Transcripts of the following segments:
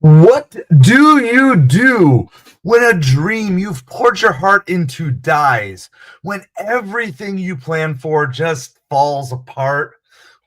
What do you do when a dream you've poured your heart into dies? When everything you plan for just falls apart?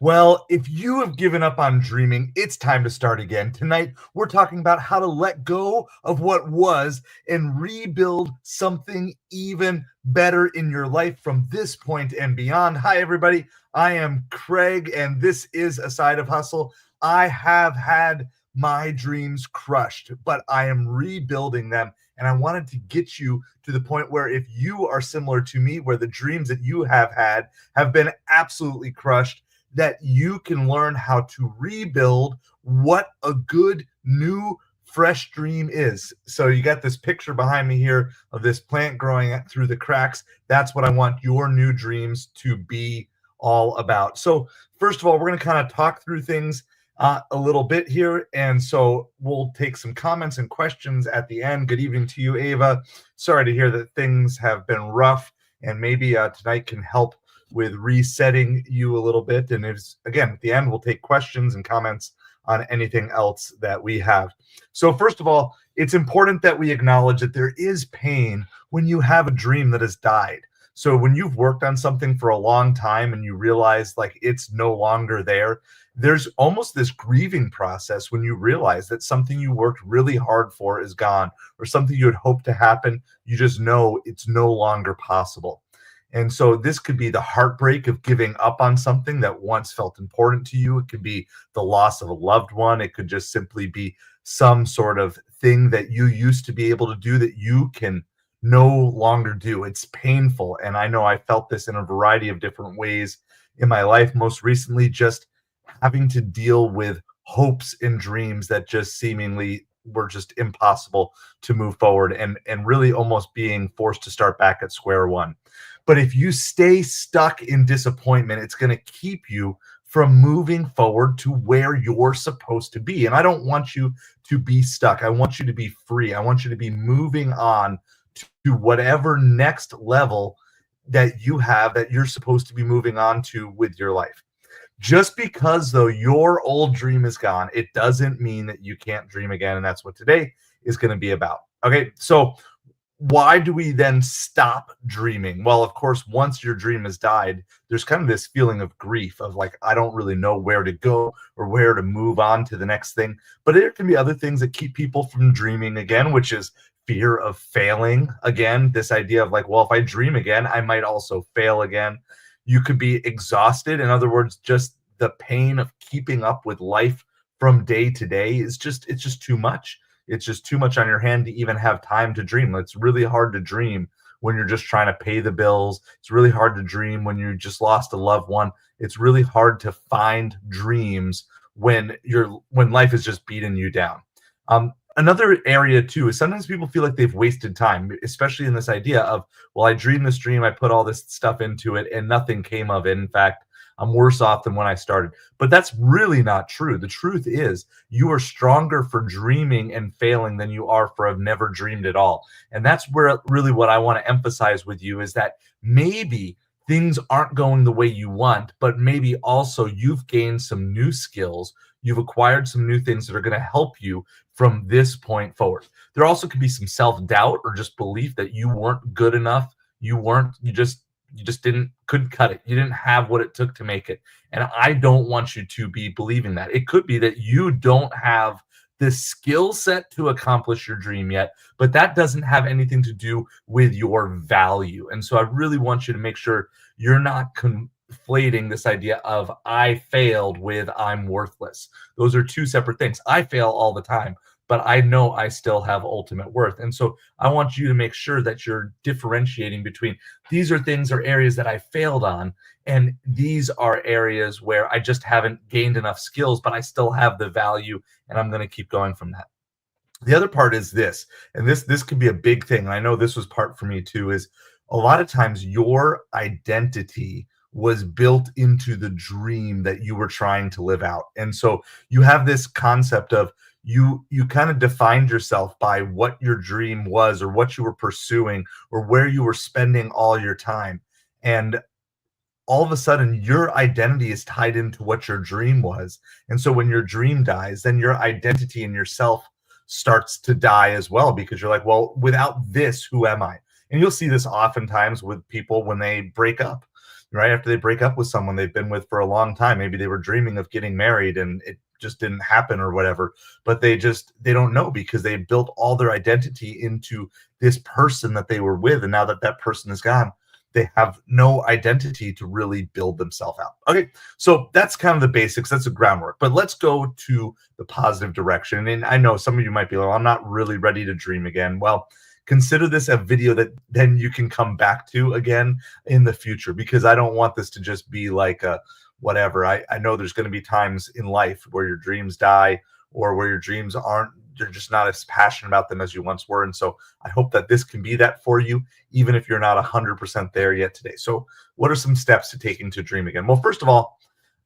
Well, if you have given up on dreaming, it's time to start again. Tonight, we're talking about how to let go of what was and rebuild something even better in your life from this point and beyond. Hi, everybody. I am Craig, and this is A Side of Hustle. I have had my dreams crushed, but I am rebuilding them. And I wanted to get you to the point where if you are similar to me, where the dreams that you have had have been absolutely crushed, that you can learn how to rebuild what a good new fresh dream is. So you got this picture behind me here of this plant growing through the cracks. That's what I want your new dreams to be all about. So first of all, we're going to kind of talk through things a little bit here. And so we'll take some comments and questions at the end. Good evening to you, Ava. Sorry to hear that things have been rough, and maybe tonight can help with resetting you a little bit. And again, at the end, we'll take questions and comments on anything else that we have. So first of all, it's important that we acknowledge that there is pain when you have a dream that has died. So when you've worked on something for a long time and you realize like it's no longer there, there's almost this grieving process when you realize that something you worked really hard for is gone, or something you had hoped to happen, you just know it's no longer possible. And so this could be the heartbreak of giving up on something that once felt important to you. It could be the loss of a loved one. It could just simply be some sort of thing that you used to be able to do that you can no longer do. It's painful. And I know I felt this in a variety of different ways in my life. Most recently, just having to deal with hopes and dreams that just seemingly were just impossible to move forward, and really almost being forced to start back at square one. But if you stay stuck in disappointment, it's going to keep you from moving forward to where you're supposed to be. And I don't want you to be stuck. I want you to be free. I want you to be moving on to whatever next level that you have, that you're supposed to be moving on to with your life. Just because, though, your old dream is gone, it doesn't mean that you can't dream again. And that's what today is going to be about. Okay, so why do we then stop dreaming? Well, of course, once your dream has died, there's kind of this feeling of grief of like, I don't really know where to go or where to move on to the next thing. But there can be other things that keep people from dreaming again, which is fear of failing again. This idea of like, well, if I dream again, I might also fail again. You could be exhausted. In other words, just the pain of keeping up with life from day to day it's just too much. It's just too much on your hand to even have time to dream. It's really hard to dream when you're just trying to pay the bills. It's really hard to dream when you just lost a loved one. It's really hard to find dreams when life is just beating you down. Another area too is sometimes people feel like they've wasted time, especially in this idea of, well, I dreamed this dream, I put all this stuff into it, and nothing came of it. In fact, I'm worse off than when I started. But that's really not true. The truth is you are stronger for dreaming and failing than you are for have never dreamed at all. And that's where really what I want to emphasize with you is that maybe things aren't going the way you want, but maybe also you've gained some new skills. You've acquired some new things that are going to help you from this point forward. There also could be some self-doubt or just belief that you weren't good enough. You couldn't cut it. You didn't have what it took to make it. And I don't want you to be believing that. It could be that you don't have the skill set to accomplish your dream yet, but that doesn't have anything to do with your value. And so I really want you to make sure you're not conflating this idea of I failed with I'm worthless. Those are two separate things. I fail all the time, but I know I still have ultimate worth. And so I want you to make sure that you're differentiating between these are things or areas that I failed on, and these are areas where I just haven't gained enough skills, but I still have the value, and I'm going to keep going from that. The other part is this, and this could be a big thing. I know this was part for me too, is a lot of times your identity was built into the dream that you were trying to live out. And so you have this concept of you kind of defined yourself by what your dream was or what you were pursuing or where you were spending all your time. And all of a sudden your identity is tied into what your dream was. And so when your dream dies, then your identity and yourself starts to die as well, because you're like, well, without this, who am I? And you'll see this oftentimes with people when they break up, right? After they break up with someone they've been with for a long time, maybe they were dreaming of getting married and it just didn't happen or whatever, but they don't know, because they built all their identity into this person that they were with. And now that that person is gone, they have no identity to really build themselves out. Okay, so that's kind of the basics. That's the groundwork. But let's go to the positive direction. And I know some of you might be like, well, I'm not really ready to dream again. Well, consider this a video that then you can come back to again in the future, because I don't want this to just be like a whatever. I know there's going to be times in life where your dreams die, or where your dreams aren't, you're just not as passionate about them as you once were. And so I hope that this can be that for you, even if you're not 100% there yet today. So what are some steps to taking to dream again? Well, first of all,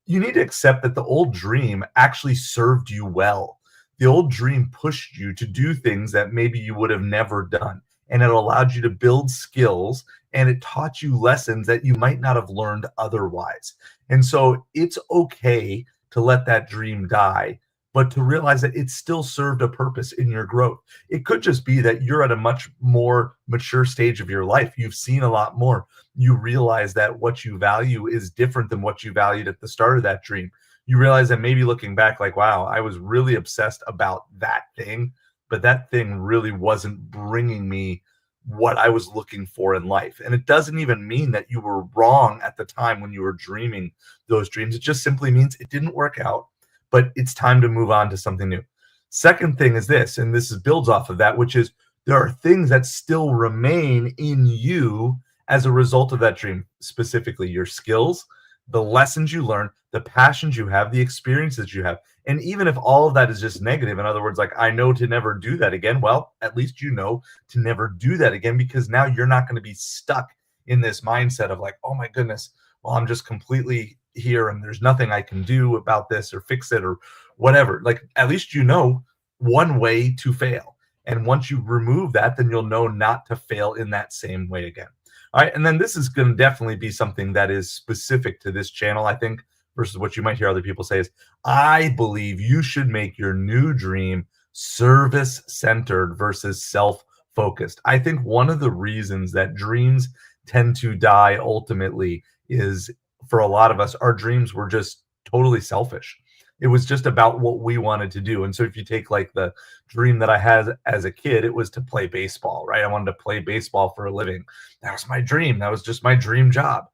you need to accept that the old dream actually served you well. The old dream pushed you to do things that maybe you would have never done. And it allowed you to build skills, and it taught you lessons that you might not have learned otherwise. And so it's okay to let that dream die, but to realize that it still served a purpose in your growth. It could just be that you're at a much more mature stage of your life. You've seen a lot more. You realize that what you value is different than what you valued at the start of that dream. You realize that maybe looking back, like, wow, I was really obsessed about that thing, but that thing really wasn't bringing me what I was looking for in life. And it doesn't even mean that you were wrong at the time when you were dreaming those dreams. It just simply means it didn't work out, but it's time to move on to something new. Second thing is this, and this builds off of that, which is there are things that still remain in you as a result of that dream, specifically your skills, the lessons you learn, the passions you have, the experiences you have. And even if all of that is just negative, in other words, like, I know to never do that again, well, at least you know to never do that again, because now you're not going to be stuck in this mindset of like, oh my goodness, well, I'm just completely here and there's nothing I can do about this or fix it or whatever. Like, at least you know one way to fail. And once you remove that, then you'll know not to fail in that same way again. All right. And then this is going to definitely be something that is specific to this channel, I think, versus what you might hear other people say is, I believe you should make your new dream service centered versus self-focused. I think one of the reasons that dreams tend to die ultimately is, for a lot of us, our dreams were just totally selfish. It was just about what we wanted to do. And so if you take like the dream that I had as a kid, it was to play baseball, right? I wanted to play baseball for a living. That was my dream. That was just my dream job.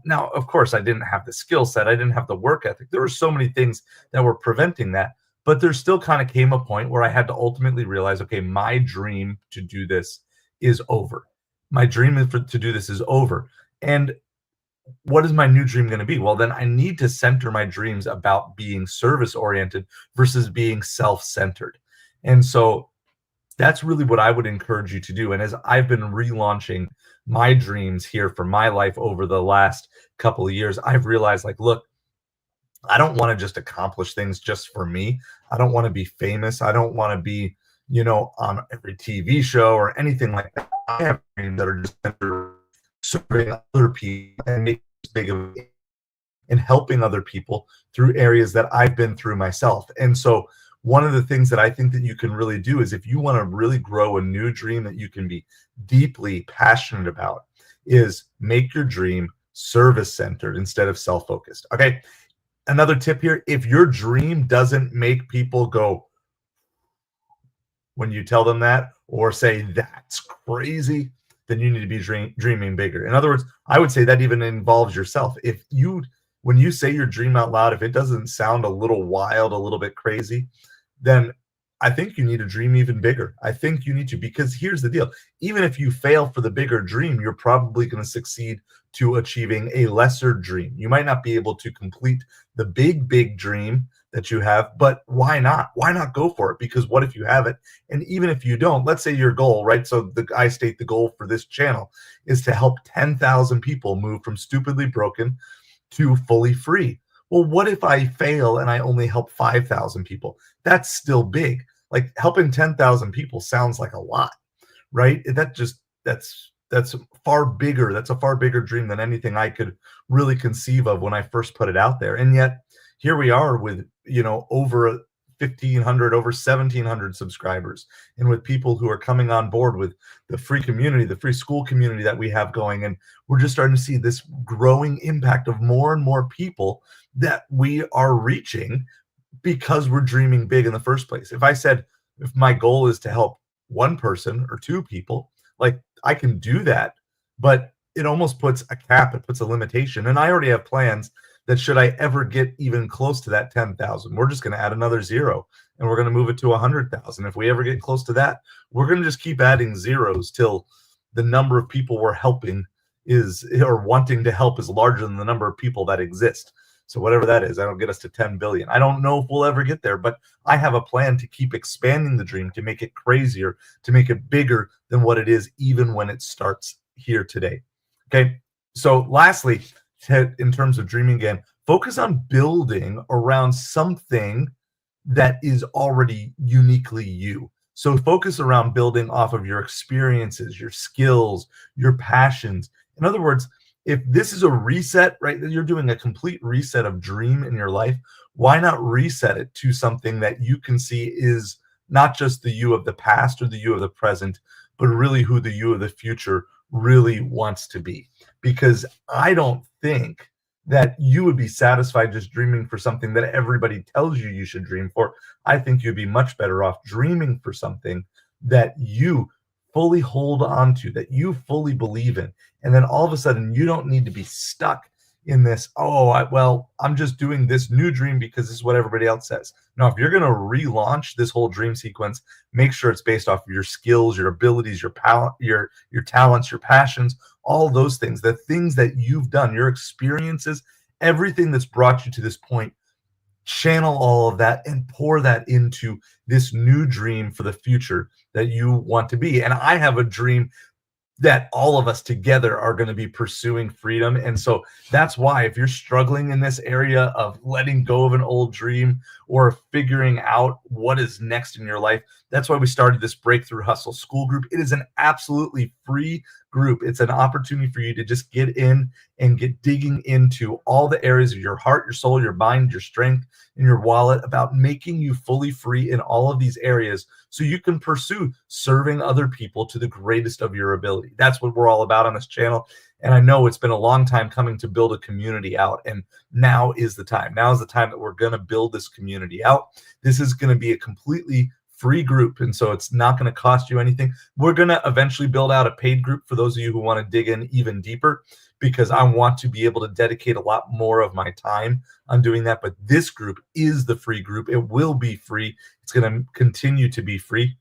Now, of course, I didn't have the skill set. I didn't have the work ethic. There were so many things that were preventing that. But there still kind of came a point where I had to ultimately realize, okay, my dream to do this is over. My dream to do this is over. And what is my new dream going to be? Well, then I need to center my dreams about being service oriented versus being self-centered. And so that's really what I would encourage you to do. And as I've been relaunching my dreams here for my life over the last couple of years, I've realized, like, look, I don't want to just accomplish things just for me. I don't want to be famous. I don't want to be, on every TV show or anything like that. I have dreams that are just serving other people and making big of and helping other people through areas that I've been through myself. And so one of the things that I think that you can really do is, if you want to really grow a new dream that you can be deeply passionate about, is make your dream service centered instead of self-focused. Okay. Another tip here, if your dream doesn't make people go when you tell them that, or say that's crazy, then you need to be dreaming bigger. In other words, I would say that even involves yourself. When you say your dream out loud, if it doesn't sound a little wild, a little bit crazy, then I think you need to dream even bigger. I think you need to, because here's the deal. Even if you fail for the bigger dream, you're probably going to succeed to achieving a lesser dream. You might not be able to complete the big dream that you have, but why not? Why not go for it? Because what if you have it? And even if you don't, let's say your goal, right? So I state the goal for this channel is to help 10,000 people move from stupidly broken to fully free. Well, what if I fail and I only help 5,000 people? That's still big. Like helping 10,000 people sounds like a lot, right? That's far bigger. That's a far bigger dream than anything I could really conceive of when I first put it out there. And yet here we are with, over 1,500, over 1,700 subscribers, and with people who are coming on board with the free community, the free school community that we have going. And we're just starting to see this growing impact of more and more people that we are reaching because we're dreaming big in the first place. If my goal is to help one person or two people, like I can do that, but it almost puts a cap, it puts a limitation. And I already have plans that should I ever get even close to that 10,000, we're just going to add another zero and we're going to move it to 100,000. If we ever get close to that, we're going to just keep adding zeros till the number of people we're helping or wanting to help is larger than the number of people that exist. So whatever that is, that'll get us to 10 billion. I don't know if we'll ever get there, but I have a plan to keep expanding the dream, to make it crazier, to make it bigger than what it is, even when it starts here today. Okay. So lastly, in terms of dreaming again, focus on building around something that is already uniquely you. So focus around building off of your experiences, your skills, your passions. In other words, if this is a reset, right, that you're doing a complete reset of dream in your life, why not reset it to something that you can see is not just the you of the past or the you of the present, but really who the you of the future really wants to be? Because I don't think that you would be satisfied just dreaming for something that everybody tells you should dream for. I think you'd be much better off dreaming for something that you fully hold on to, that you fully believe in. And then all of a sudden, you don't need to be stuck in this, I'm just doing this new dream because this is what everybody else says. No, if you're going to relaunch this whole dream sequence, make sure it's based off of your skills, your abilities, your talents, your passions, all those things, the things that you've done, your experiences, everything that's brought you to this point. Channel all of that and pour that into this new dream for the future that you want to be. And I have a dream that all of us together are going to be pursuing freedom. And so that's why, if you're struggling in this area of letting go of an old dream or figuring out what is next in your life, that's why we started this Breakthrough Hustle School group. It is an absolutely free group. It's an opportunity for you to just get in and get digging into all the areas of your heart, your soul, your mind, your strength, and your wallet, about making you fully free in all of these areas so you can pursue serving other people to the greatest of your ability. That's what we're all about on this channel. And I know it's been a long time coming to build a community out, and now is the time. Now is the time that we're going to build this community out. This is going to be a completely free group, and so it's not going to cost you anything. We're going to eventually build out a paid group for those of you who want to dig in even deeper, because I want to be able to dedicate a lot more of my time on doing that. But this group is the free group. It will be free. It's going to continue to be free.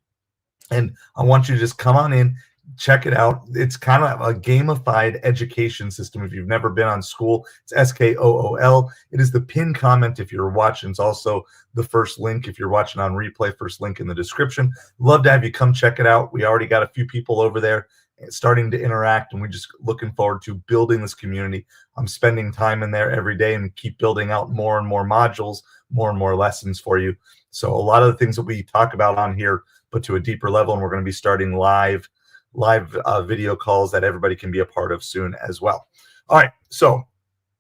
And I want you to just come on in, check it out. It's kind of a gamified education system. If you've never been on school, it's SKOOL. It is the pinned comment if you're watching. It's also the first link if you're watching on replay, first link in the description. Love to have you come check it out. We already got a few people over there starting to interact, and we're just looking forward to building this community. I'm spending time in there every day and keep building out more and more modules, more and more lessons for you. So a lot of the things that we talk about on here, but to a deeper level, and we're going to be starting live video calls that everybody can be a part of soon as well. All right, so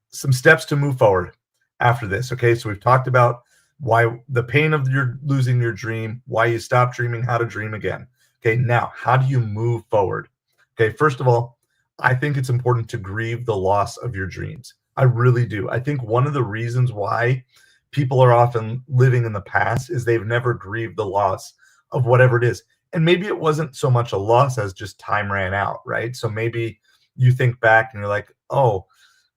some steps to move forward after this. Okay, so we've talked about why the pain of losing your dream, why you stop dreaming, how to dream again. Okay, now how do you move forward? Okay, first of all, I think it's important to grieve the loss of your dreams. I really do. I think one of the reasons why people are often living in the past is they've never grieved the loss of whatever it is. And maybe it wasn't so much a loss as just time ran out, right? So maybe you think back and you're like, oh,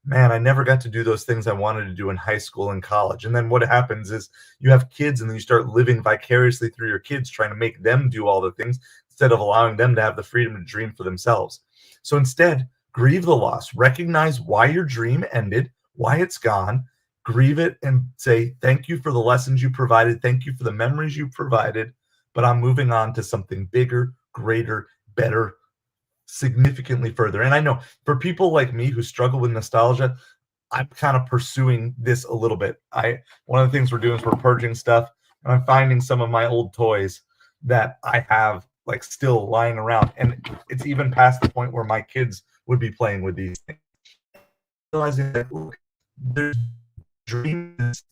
man, I never got to do those things I wanted to do in high school and college. And then what happens is you have kids and then you start living vicariously through your kids, trying to make them do all the things instead of allowing them to have the freedom to dream for themselves. So instead, grieve the loss, recognize why your dream ended, why it's gone, grieve it and say, thank you for the lessons you provided. Thank you for the memories you provided. But I'm moving on to something bigger, greater, better, significantly further. And I know for people like me who struggle with nostalgia, I'm kind of pursuing this a little bit. One of the things we're doing is we're purging stuff, and I'm finding some of my old toys that I have like still lying around, and it's even past the point where my kids would be playing with these things. Realizing that look, there's dreams,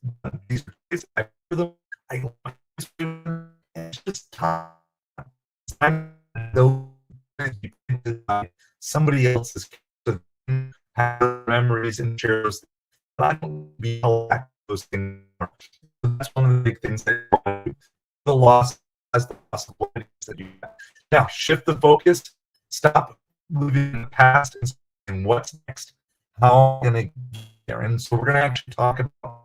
these kids, I feel them, I want to, and it's just time. It's time those somebody else's kids have memories and share those. I don't be held back those things. That's one of the big things that the loss has the possibilities that you have. Now shift the focus, stop moving in the past and what's next. How am I gonna get there? And so we're gonna actually talk about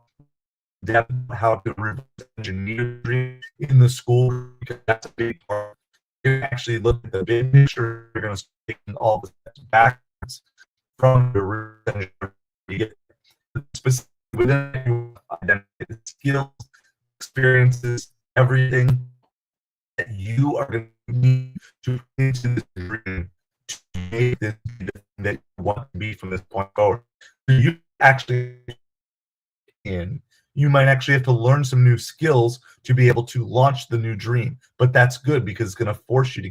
depth how to reverse engineer dreams in the school, because that's a big part. You actually look at the big picture, you're gonna start taking all the steps backwards from the reverse you get specific within you, identify the skills, experiences, everything that you are going to need to put into this dream to make this the thing that you want to be from this point forward. So you actually you might actually have to learn some new skills to be able to launch the new dream, but that's good because it's going to force you to.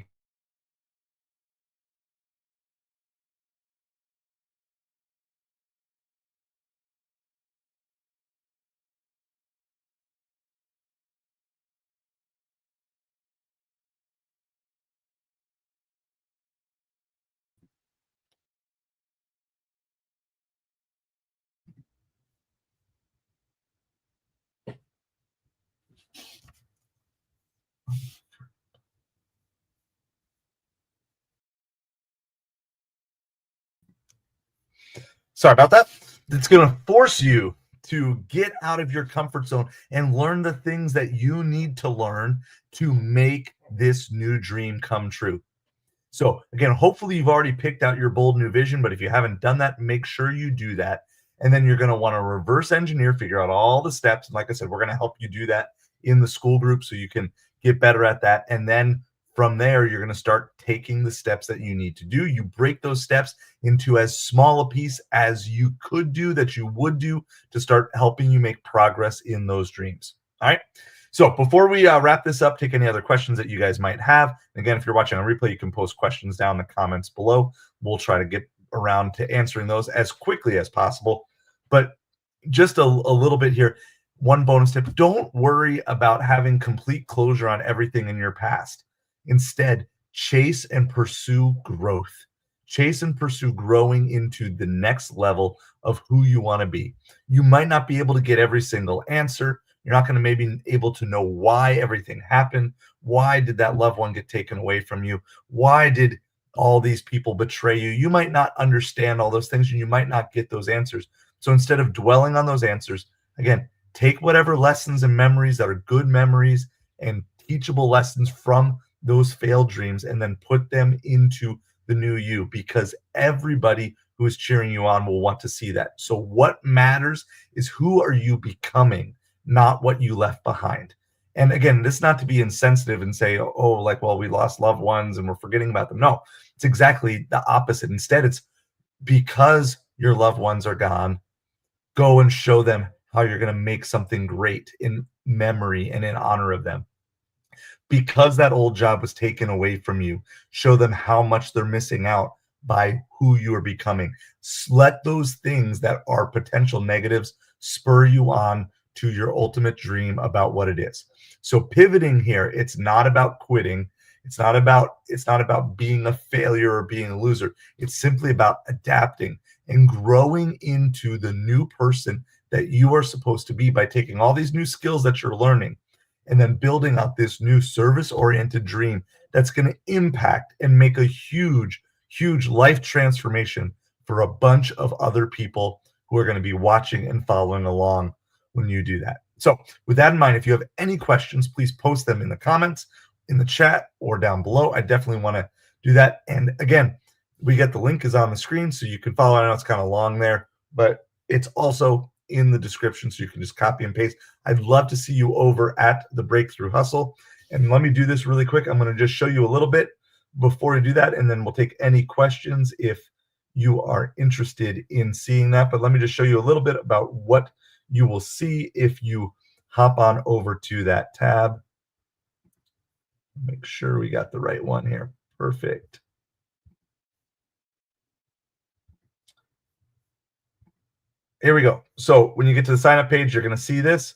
Sorry about that. It's going to force you to get out of your comfort zone and learn the things that you need to learn to make this new dream come true. So, again, hopefully you've already picked out your bold new vision, but if you haven't done that, make sure you do that. And then you're going to want to reverse engineer, figure out all the steps. And like I said, we're going to help you do that in the school group so you can get better at that. And then from there, you're going to start taking the steps that you need to do. You break those steps into as small a piece as you could do, that you would do, to start helping you make progress in those dreams. All right. So before we wrap this up, take any other questions that you guys might have. Again, if you're watching on replay, you can post questions down in the comments below. We'll try to get around to answering those as quickly as possible. But just a little bit here, one bonus tip: don't worry about having complete closure on everything in your past. Instead, chase and pursue growth. Chase and pursue growing into the next level of who you want to be. You might not be able to get every single answer. You're not going to maybe able to know why everything happened. Why did that loved one get taken away from you? Why did all these people betray you? You might not understand all those things and you might not get those answers. So instead of dwelling on those answers, again, take whatever lessons and memories that are good memories and teachable lessons from those failed dreams and then put them into the new you, because everybody who is cheering you on will want to see that. So what matters is who are you becoming, not what you left behind. And again, this is not to be insensitive and say, oh, like, well, we lost loved ones and we're forgetting about them. No, it's exactly the opposite. Instead, it's because your loved ones are gone, go and show them how you're going to make something great in memory and in honor of them. Because that old job was taken away from you, show them how much they're missing out by who you are becoming. Let those things that are potential negatives spur you on to your ultimate dream about what it is. So pivoting here, it's not about quitting. It's not about being a failure or being a loser. It's simply about adapting and growing into the new person that you are supposed to be by taking all these new skills that you're learning and then building out this new service-oriented dream that's going to impact and make a huge, huge life transformation for a bunch of other people who are going to be watching and following along when you do that. So with that in mind, if you have any questions, please post them in the comments, in the chat, or down below. I definitely want to do that. And again, we get the link is on the screen, so you can follow. I know it's kind of long there, but it's also in the description, so you can just copy and paste. I'd love to see you over at the Breakthrough Hustle. And let me do this really quick. I'm going to just show you a little bit before we do that, and then we'll take any questions if you are interested in seeing that. But let me just show you a little bit about what you will see if you hop on over to that tab. Make sure we got the right one here. Perfect. Here we go. So when you get to the sign up page, you're going to see this.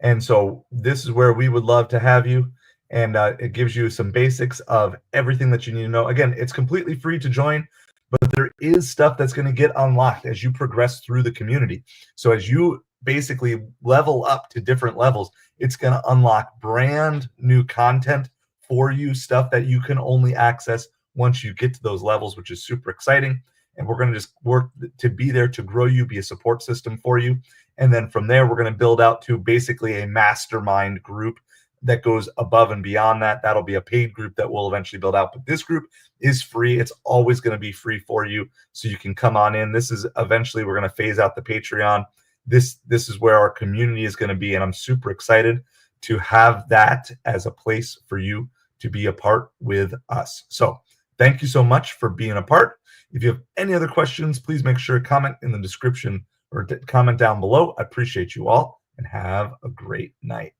And so this is where we would love to have you. And it gives you some basics of everything that you need to know. Again, it's completely free to join, but there is stuff that's going to get unlocked as you progress through the community. So as you basically level up to different levels, it's going to unlock brand new content for you, stuff that you can only access once you get to those levels, which is super exciting. And we're going to just work to be there to grow you, be a support system for you. And then from there, we're going to build out to basically a mastermind group that goes above and beyond that. That'll be a paid group that we'll eventually build out. But this group is free. It's always going to be free for you. So you can come on in. This is eventually, we're going to phase out the Patreon. This is where our community is going to be. And I'm super excited to have that as a place for you to be a part with us. So thank you so much for being a part. If you have any other questions, please make sure to comment in the description or comment down below. I appreciate you all, and have a great night.